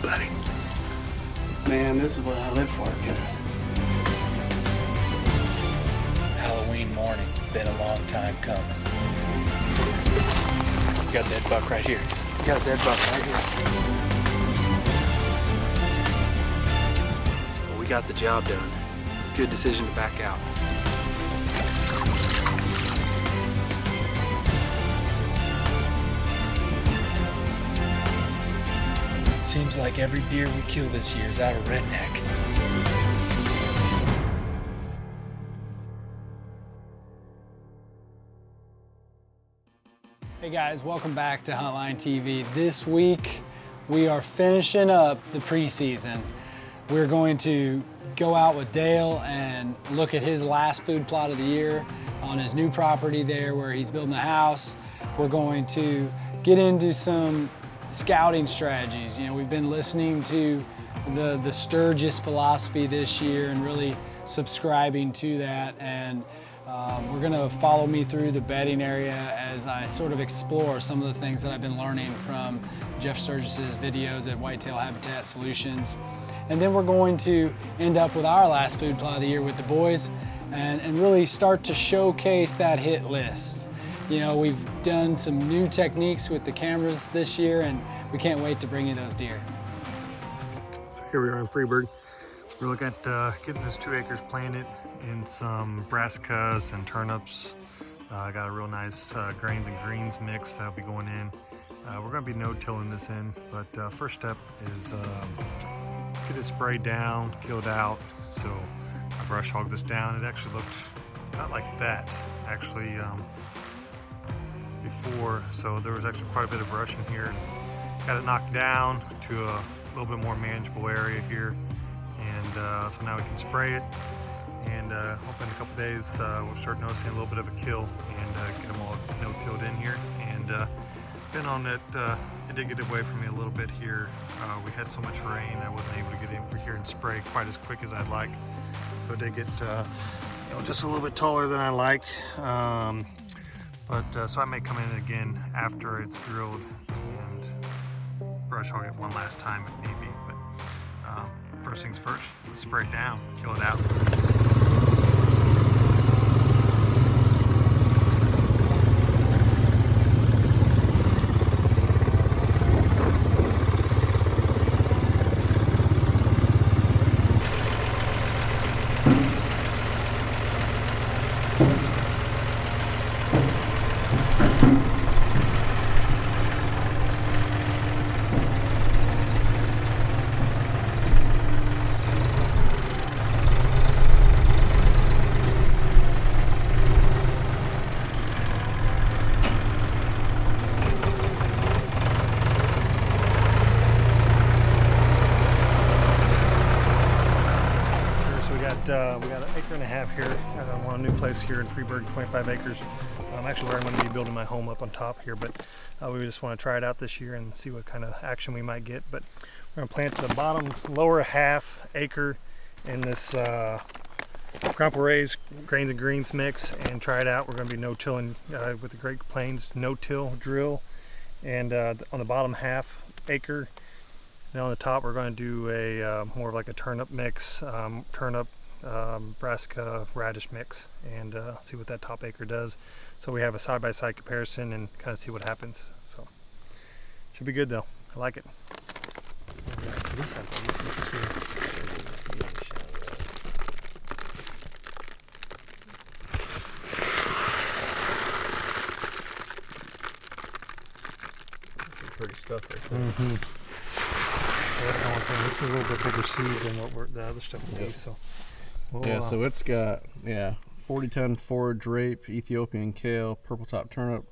buddy. Man, this is what I live for, kid. Halloween morning. Been a long time coming. You got a dead buck right here. You got a dead buck right here. Well, we got the job done. Good decision to back out. Seems like every deer we kill this year is out of redneck. Hey guys, welcome back to Huntline TV. This week we are finishing up the preseason. We're going to go out with Dale and look at his last food plot of the year on his new property there where he's building a house. We're going to get into some scouting strategies. You know, we've been listening to the Sturgis philosophy this year and really subscribing to that, and we're gonna follow me through the bedding area as I sort of explore some of the things that I've been learning from Jeff Sturgis's videos at Whitetail Habitat Solutions. And then we're going to end up with our last food plot of the year with the boys and really start to showcase that hit list. You know, we've done some new techniques with the cameras this year, and we can't wait to bring you those deer. So here we are in Freeburg. We're looking at getting this 2 acres planted in some brassicas and turnips. I got a real nice grains and greens mix that'll be going in. We're going to be no-tilling this in, but first step is get it sprayed down, killed out. So I brush hog this down. It actually looked not like that, actually. Before, so there was actually quite a bit of brush in here. Got it knocked down to a little bit more manageable area here, and so now we can spray it, and hopefully in a couple days we'll start noticing a little bit of a kill and get them all no-tilled in here. And depending on it, it did get away from me a little bit here. We had so much rain I wasn't able to get in for here and spray quite as quick as I'd like, so it did get you know, just a little bit taller than I like. So I may come in again after it's drilled and brush hog it one last time if need be. But first things first, let's spray it down, kill it out. We got an acre and a half here. I'm on a new place here in Freeburg, 25 acres. Actually where I'm going to be building my home up on top here, but we just want to try it out this year and see what kind of action we might get. But we're going to plant the bottom lower half acre in this Grandpa Ray's grains and greens mix and try it out. We're going to be no-tilling with the Great Plains no-till drill, and on the bottom half acre. Now on the top we're going to do a more of like a turnip mix, turnip, brassica, radish mix, and see what that top acre does. So we have a side-by-side comparison and kind of see what happens. So should be good though. I like it. Okay, so this has a pretty stuff right there. Mm-hmm. So that's the only thing. This is a little bit bigger seed than what the other stuff will be. So yeah, so it's got 40-ton forage rape, Ethiopian kale, purple top turnip,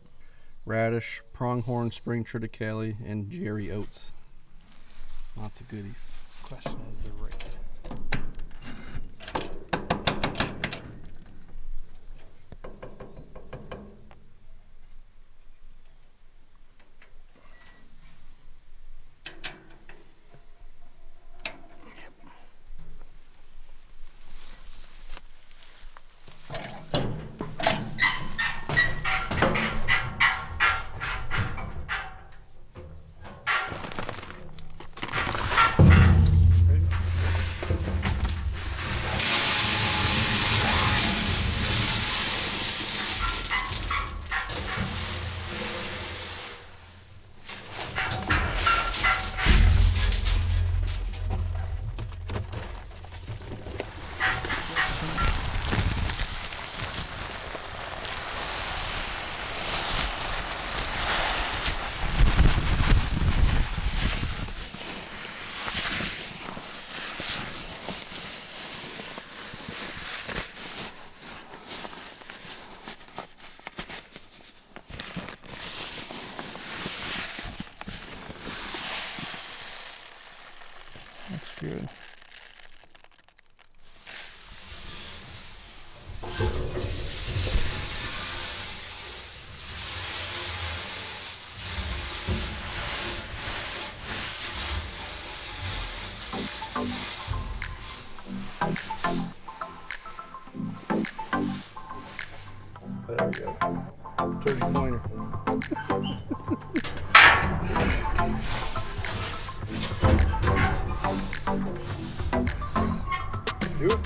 radish, pronghorn, spring triticale, and Jerry oats. Lots of goodies. the question is the rate. good. There we go. Turkey pointer. Do it.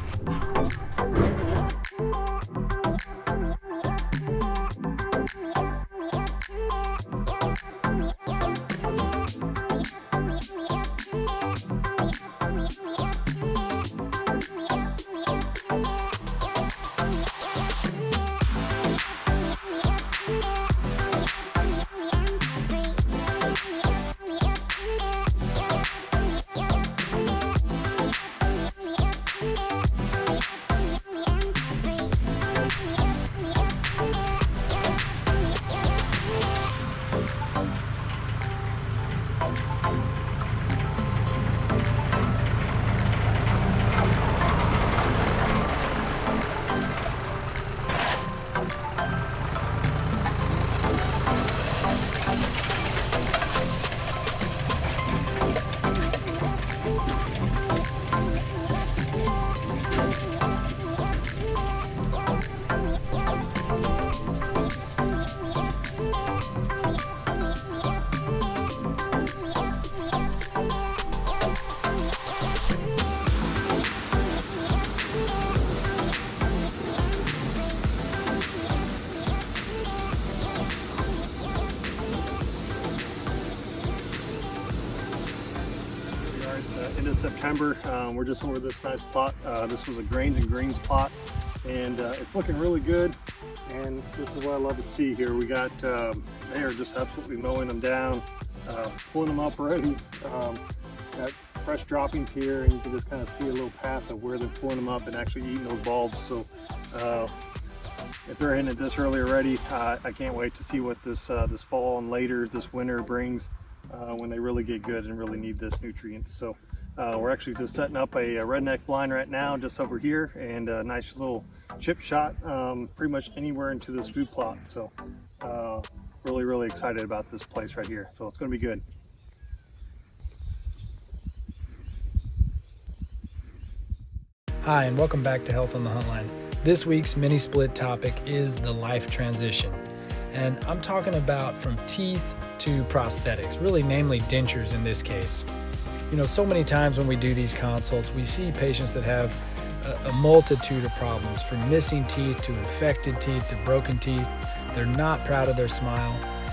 End of September. We're just over this nice plot. This was a grains and greens plot, and it's looking really good. And this is what I love to see here. We got they are just absolutely mowing them down, pulling them up already. Got fresh droppings here, and you can just kind of see a little path of where they're pulling them up and actually eating those bulbs. So if they're hitting it this early already, I can't wait to see what this this fall and later this winter brings when they really get good and really need this nutrient. So we're actually just setting up a redneck blind right now just over here, and a nice little chip shot pretty much anywhere into this food plot. So really excited about this place right here. So it's going to be good. Hi, and welcome back to Health on the Huntline. This week's mini split topic is the life transition. And I'm talking about from teeth to prosthetics, really namely dentures in this case. You know, so many times when we do these consults, we see patients that have a multitude of problems, from missing teeth to infected teeth to broken teeth. They're not proud of their smile.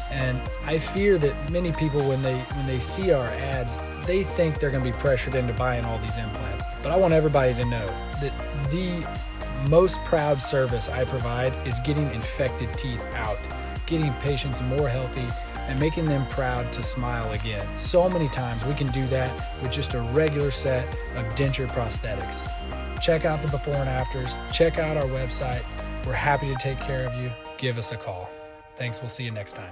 And I fear that many people, when they see our ads, they think they're going to be pressured into buying all these implants. But I want everybody to know that the most proud service I provide is getting infected teeth out, getting patients more healthy, and making them proud to smile again. So many times we can do that with just a regular set of denture prosthetics. Check out the before and afters. Check out our website. We're happy to take care of you. Give us a call. Thanks. We'll see you next time.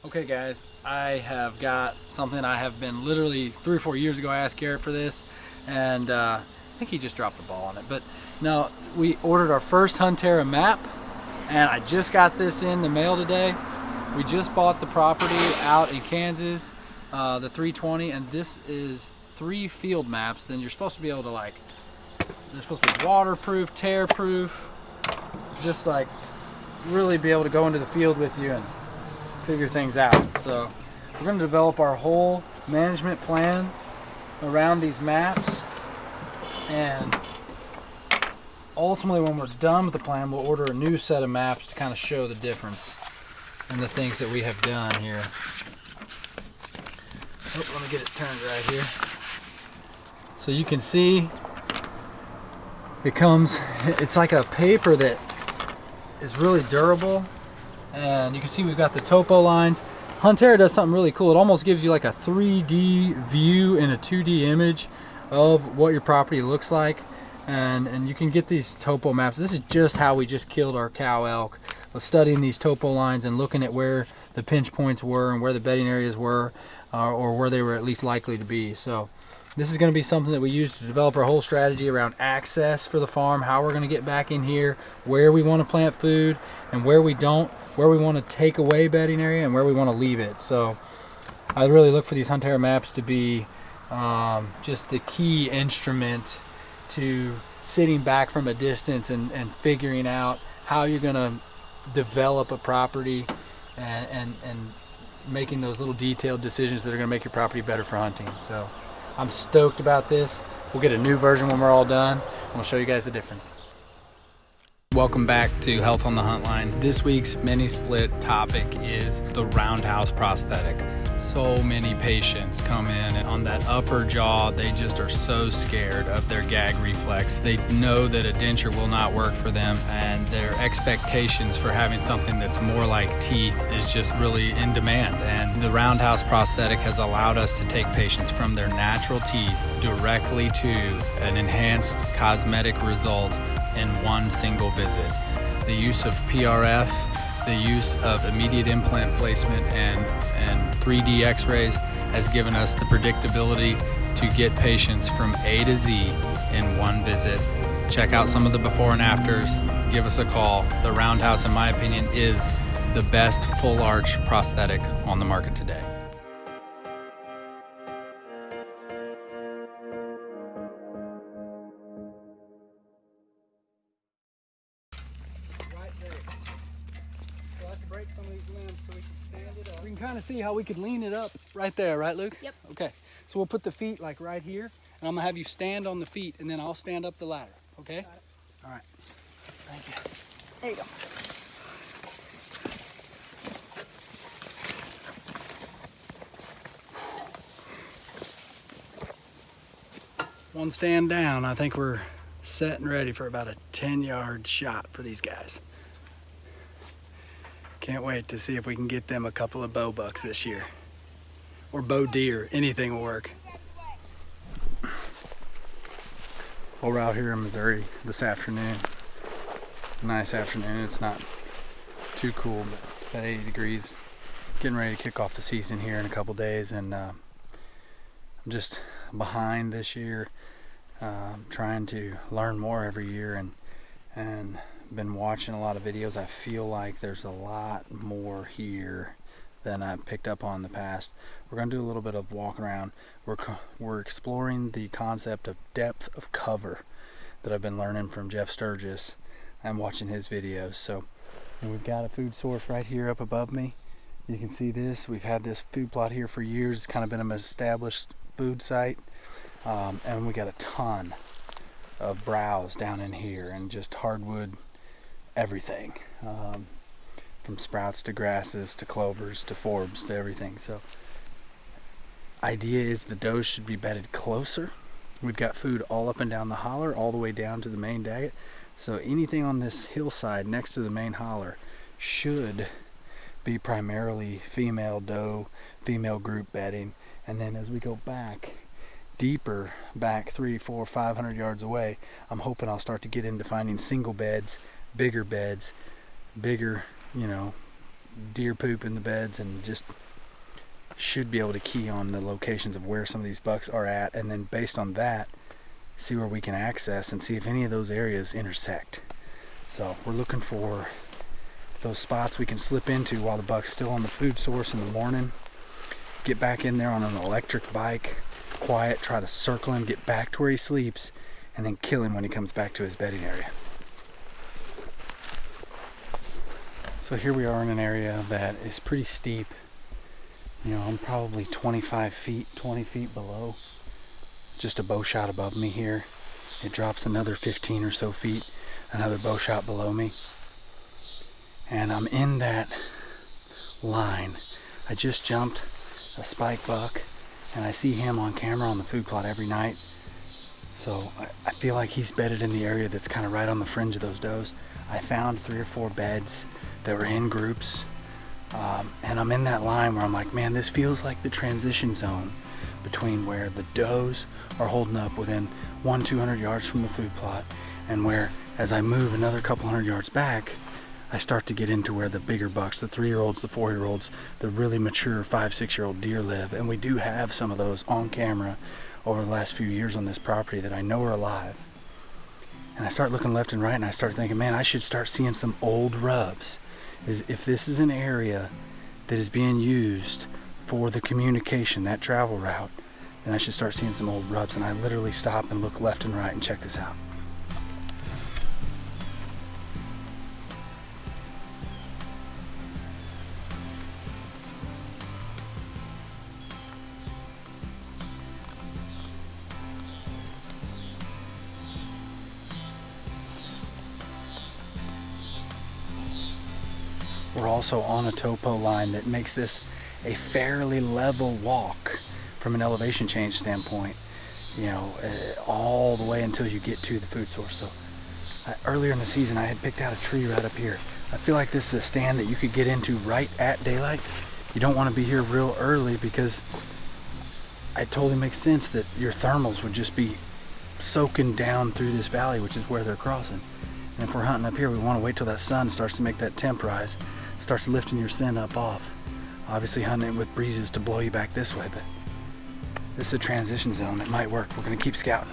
Okay guys, I have got something. I have been literally 3 or 4 years ago, I asked Garrett for this, and I think he just dropped the ball on it. But no, we ordered our first Huntera map, and I just got this in the mail today. We just bought the property out in Kansas, the 320, and this is 3 field maps. Then you're supposed to be able to, like, they're supposed to be waterproof, tear proof, just like really be able to go into the field with you and figure things out. So we're going to develop our whole management plan around these maps, and ultimately when we're done with the plan, we'll order a new set of maps to kind of show the difference in the things that we have done here. Oh, let me get it turned right here. So you can see it's like a paper that is really durable. And you can see we've got the topo lines. Huntera does something really cool. It almost gives you like a 3D view and a 2D image of what your property looks like. And you can get these topo maps. This is just how we just killed our cow elk. studying these topo lines and looking at where the pinch points were and where the bedding areas were, or where they were at least likely to be. So this is going to be something that we use to develop our whole strategy around access for the farm, how we're going to get back in here, where we want to plant food and where we don't, where we want to take away bedding area and where we want to leave it. So I really look for these Huntera maps to be just the key instrument to sitting back from a distance and figuring out how you're going to develop a property and making those little detailed decisions that are going to make your property better for hunting. So I'm stoked about this. We'll get a new version when we're all done, and we'll show you guys the difference. Welcome back to Health on the Huntline. This week's mini split topic is the roundhouse prosthetic. So many patients come in and on that upper jaw, they just are so scared of their gag reflex. They know that a denture will not work for them, and their expectations for having something that's more like teeth is just really in demand. And the roundhouse prosthetic has allowed us to take patients from their natural teeth directly to an enhanced cosmetic result in one single visit. The use of PRF, the use of immediate implant placement and 3D x-rays has given us the predictability to get patients from A to Z in one visit. Check out some of the before and afters, give us a call. The roundhouse, in my opinion, is the best full arch prosthetic on the market today. We can kind of see how we could lean it up right there, right, Luke? Yep. Okay, so we'll put the feet like right here, and I'm gonna have you stand on the feet, and then I'll stand up the ladder, okay? All right, thank you. There you go. One stand down, I think we're set and ready for about a 10-yard shot for these guys. Can't wait to see if we can get them a couple of bow bucks this year. Or bow deer, anything will work. We're out here in Missouri this afternoon. Nice afternoon, it's not too cool, but at 80 degrees. Getting ready to kick off the season here in a couple days, and I'm just behind this year, trying to learn more every year, and been watching a lot of videos. I feel like there's a lot more here than I've picked up on in the past. We're going to do a little bit of walk around. We're exploring the concept of depth of cover that I've been learning from Jeff Sturgis. I'm watching his videos. So, and we've got a food source right here up above me. You can see this. We've had this food plot here for years. It's kind of been an established food site. And we got a ton of browse down in here and just hardwood everything, from sprouts to grasses to clovers to forbs to everything. So idea is the does should be bedded closer. We've got food all up and down the holler, all the way down to the main daggett. So anything on this hillside next to the main holler should be primarily female doe, female group bedding. And then as we go back deeper, back 300, 400, 500 yards away, I'm hoping I'll start to get into finding single beds, bigger, deer poop in the beds, and just should be able to key on the locations of where some of these bucks are at, and then based on that, see where we can access and see if any of those areas intersect. So we're looking for those spots we can slip into while the buck's still on the food source in the morning, get back in there on an electric bike, quiet, try to circle him, get back to where he sleeps, and then kill him when he comes back to his bedding area. So here we are in an area that is pretty steep. You know, I'm probably 25 feet, 20 feet below. Just a bow shot above me here. It drops another 15 or so feet, another bow shot below me. And I'm in that line. I just jumped a spike buck, and I see him on camera on the food plot every night. So I feel like he's bedded in the area that's kind of right on the fringe of those does. I found 3 or 4 beds that were in groups, and I'm in that line where I'm like, man, this feels like the transition zone between where the does are holding up within 100-200 yards from the food plot, and where as I move another couple hundred yards back, I start to get into where the bigger bucks, the 3-year-olds, the 4-year-olds, the really mature 5-6-year-old deer live. And we do have some of those on camera over the last few years on this property that I know are alive. And I start looking left and right, and I start thinking, man, I should start seeing some old rubs. If this is an area that is being used for the communication, that travel route, then I should start seeing some old rubs. And I literally stop and look left and right and check this out. We're also on a topo line that makes this a fairly level walk from an elevation change standpoint, you know, all the way until you get to the food source. So earlier in the season, I had picked out a tree right up here. I feel like this is a stand that you could get into right at daylight. You don't want to be here real early because it totally makes sense that your thermals would just be soaking down through this valley, which is where they're crossing. And if we're hunting up here, we want to wait till that sun starts to make that temp rise, starts lifting your scent up off. Obviously hunting it with breezes to blow you back this way, but this is a transition zone. It might work. We're going to keep scouting.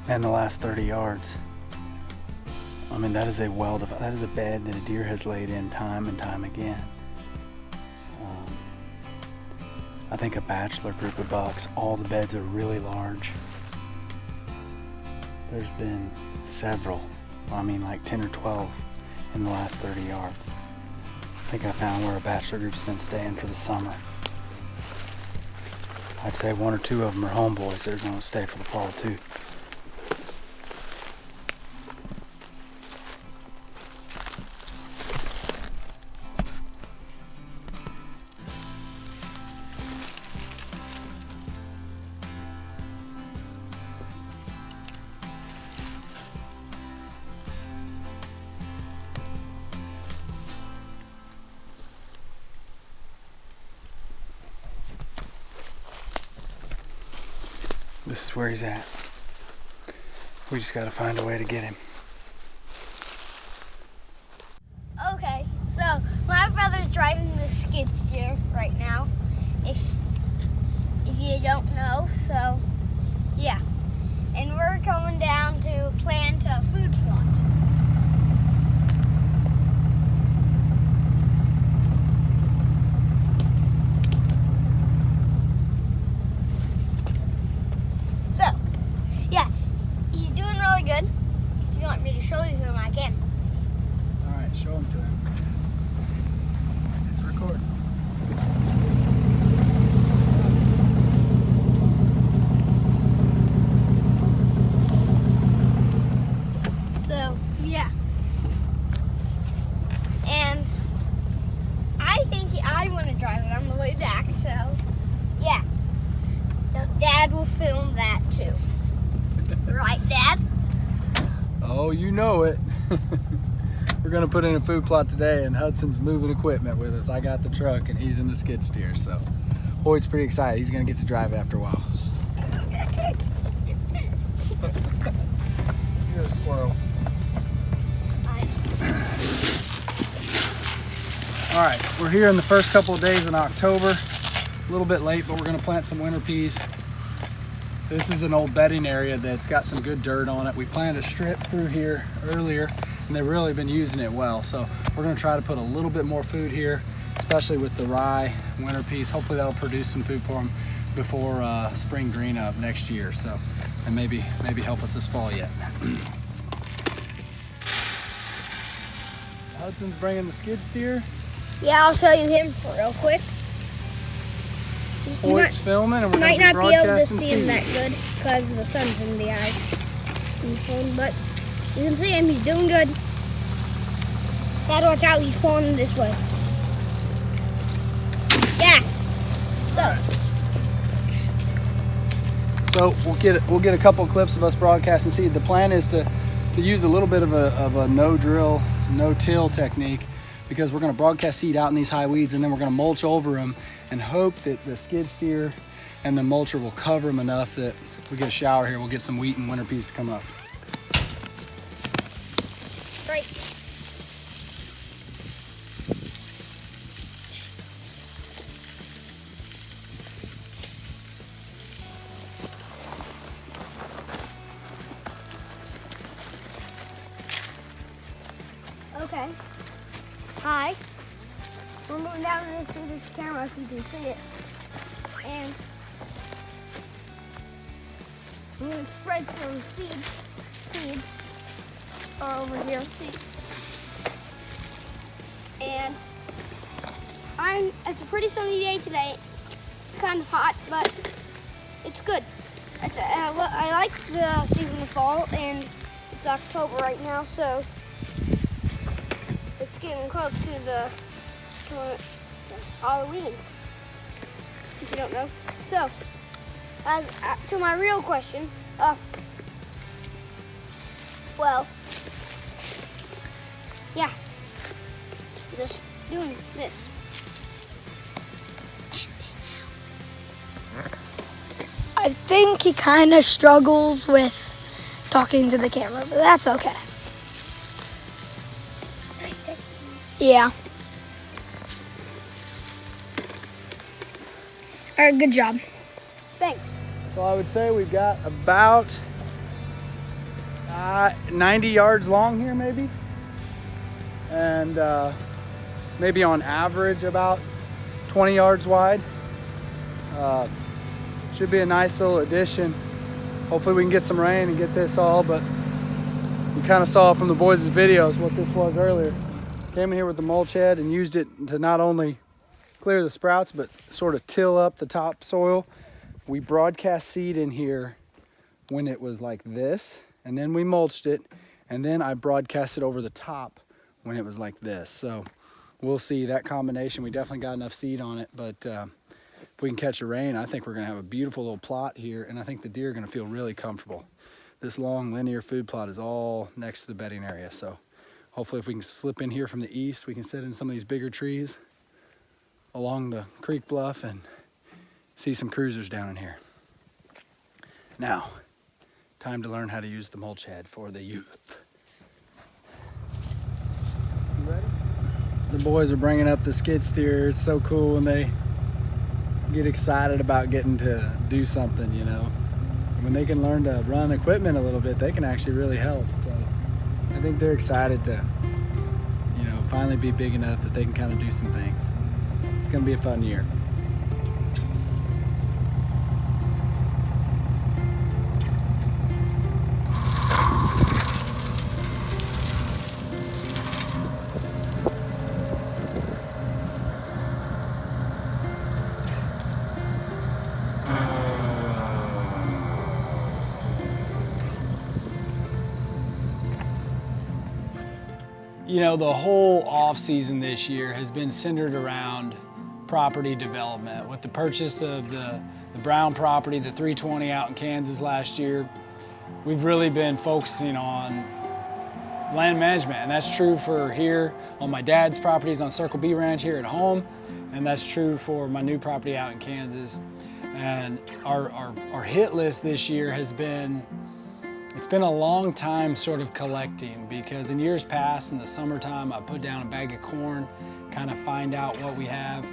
And the last 30 yards. I mean, that is a that is a bed that a deer has laid in time and time again. I think a bachelor group of bucks, all the beds are really large. There's been several, I mean like 10 or 12 in the last 30 yards. I think I found where a bachelor group's been staying for the summer. I'd say 1 or 2 of them are homeboys that are going to stay for the fall too. This is where he's at. We just gotta find a way to get him. Okay, so my brother's driving the skid steer right now, if you don't know, so yeah. And we're going down to plant a food plot. So, yeah, he's doing really good. If you want me to show you him, I can. All right, show him to him. It's recording. So, yeah. And I think I want to drive it on the way back, so yeah. So Dad will film that too. Right, Dad? Oh, you know it. We're gonna put in a food plot today, and Hudson's moving equipment with us. I got the truck, and he's in the skid steer. So, Hoyt's pretty excited. He's gonna get to drive it after a while. You're a squirrel. All right, we're here in the first couple of days in October. A little bit late, but we're gonna plant some winter peas. This is an old bedding area that's got some good dirt on it. We planted a strip through here earlier, and they've really been using it well. So we're gonna try to put a little bit more food here, especially with the rye winter peas. Hopefully that'll produce some food for them before spring green up next year. So, and maybe help us this fall yet. Hudson's bringing the skid steer. Yeah, I'll show you him real quick. Hoyt's filming, and we're Might going to not be be able to broadcasting see him that good because the sun's in the eyes. But you can see him, he's doing good. Gotta watch out, he's pulling this way. Yeah. So we'll get a couple clips of us broadcasting seed. The plan is to use a little bit of a no drill, no till technique, because we're going to broadcast seed out in these high weeds, and then we're going to mulch over them and hope that the skid steer and the mulcher will cover them enough that if we get a shower here, we'll get some wheat and winter peas to come up. Great. Okay. Hi. We're moving down into this camera so you can see it. And I'm going to spread some seeds over here. And it's a pretty sunny day today. Kind of hot, but it's good. I like the season of fall, and it's October right now, so it's getting close to Halloween, if you don't know. So, to my real question, well, yeah, just doing this. I think he kind of struggles with talking to the camera, but that's okay. Yeah. All right, good job. Thanks. So I would say we've got about 90 yards long here maybe. And maybe on average about 20 yards wide. Should be a nice little addition. Hopefully we can get some rain and get this all, but you kind of saw from the boys' videos what this was earlier. Came in here with the mulch head and used it to not only clear the sprouts, but sort of till up the topsoil. We broadcast seed in here when it was like this, and then we mulched it, and then I broadcast it over the top when it was like this. So we'll see that combination. We definitely got enough seed on it, but if we can catch a rain, I think we're gonna have a beautiful little plot here, and I think the deer are gonna feel really comfortable. This long linear food plot is all next to the bedding area, so hopefully if we can slip in here from the east, we can sit in some of these bigger trees along the creek bluff and see some cruisers down in here. Now, time to learn how to use the mulch head for the youth. You ready? The boys are bringing up the skid steer. It's so cool when they get excited about getting to do something, you know. When they can learn to run equipment a little bit, they can actually really help. So I think they're excited to, you know, finally be big enough that they can kind of do some things. It's gonna be a fun year. You know, the whole off season this year has been centered around property development. With the purchase of the Brown property, the 320 out in Kansas last year, we've really been focusing on land management, and that's true for here on my dad's properties on Circle B Ranch here at home, and that's true for my new property out in Kansas. And our hit list this year has been, it's been a long time sort of collecting, because in years past in the summertime I put down a bag of corn, kind of find out what we have.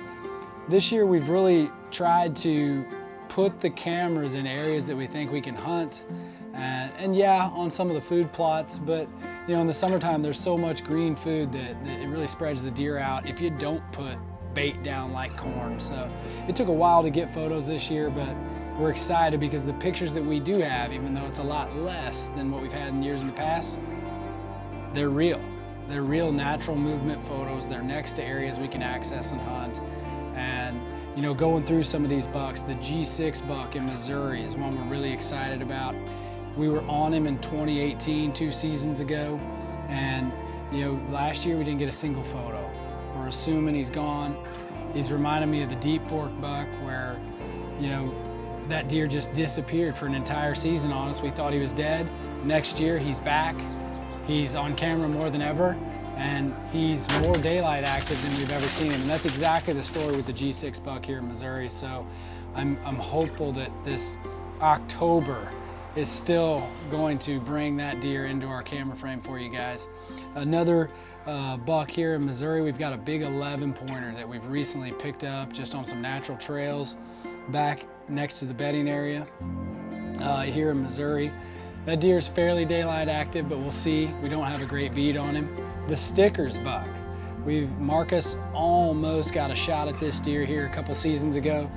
This year we've really tried to put the cameras in areas that we think we can hunt, and yeah, on some of the food plots, but you know, in the summertime there's so much green food that it really spreads the deer out if you don't put bait down like corn. So it took a while to get photos this year, but we're excited because the pictures that we do have, even though it's a lot less than what we've had in years in the past, they're real. They're real natural movement photos. They're next to areas we can access and hunt. And you know, going through some of these bucks, the G6 buck in Missouri is one we're really excited about. We were on him in 2018, 2 seasons ago, and you know, last year we didn't get a single photo. We're assuming he's gone. He's reminded me of the Deep Fork buck where, you know, that deer just disappeared for an entire season on us. We thought he was dead. Next year he's back. He's on camera more than ever, and he's more daylight active than we've ever seen him. And that's exactly the story with the G6 buck here in Missouri. So I'm hopeful that this October is still going to bring that deer into our camera frame for you guys. Another buck here in Missouri, we've got a big 11 pointer that we've recently picked up just on some natural trails back next to the bedding area here in Missouri. That deer is fairly daylight active, but we'll see. We don't have a great bead on him. The Stickers buck. Marcus almost got a shot at this deer here a couple seasons ago.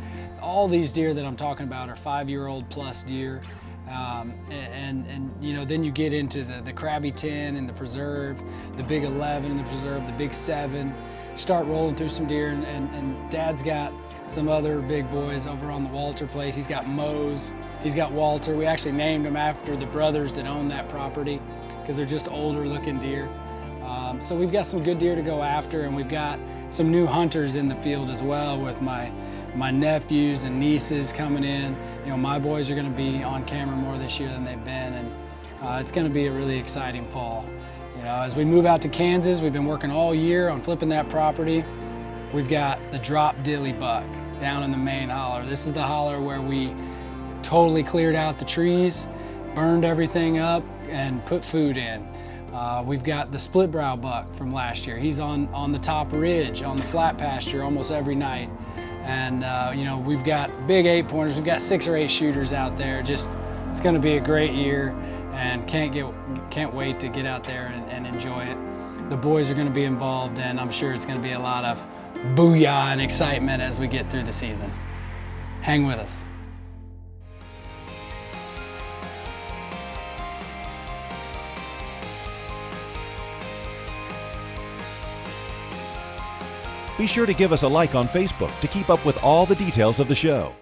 All these deer that I'm talking about are 5-year-old plus deer. And you know, then you get into the Crabby 10 in the preserve, the big 11 in the preserve, the big 7. Start rolling through some deer, and Dad's got some other big boys over on the Walter place. He's got Mose, he's got Walter. We actually named them after the brothers that own that property because they're just older looking deer. So we've got some good deer to go after, and we've got some new hunters in the field as well with my nephews and nieces coming in. You know, my boys are going to be on camera more this year than they've been, and it's going to be a really exciting fall. You know, as we move out to Kansas, we've been working all year on flipping that property. We've got the drop dilly buck down in the main holler. This is the holler where we totally cleared out the trees, burned everything up, and put food in. We've got the split brow buck from last year. He's on the top ridge, on the flat pasture almost every night. And you know, we've got big 8-pointers. We've got 6 or 8 shooters out there. Just, it's going to be a great year, and can't wait to get out there and enjoy it. The boys are going to be involved, and I'm sure it's going to be a lot of booyah and excitement as we get through the season. Hang with us. Be sure to give us a like on Facebook to keep up with all the details of the show.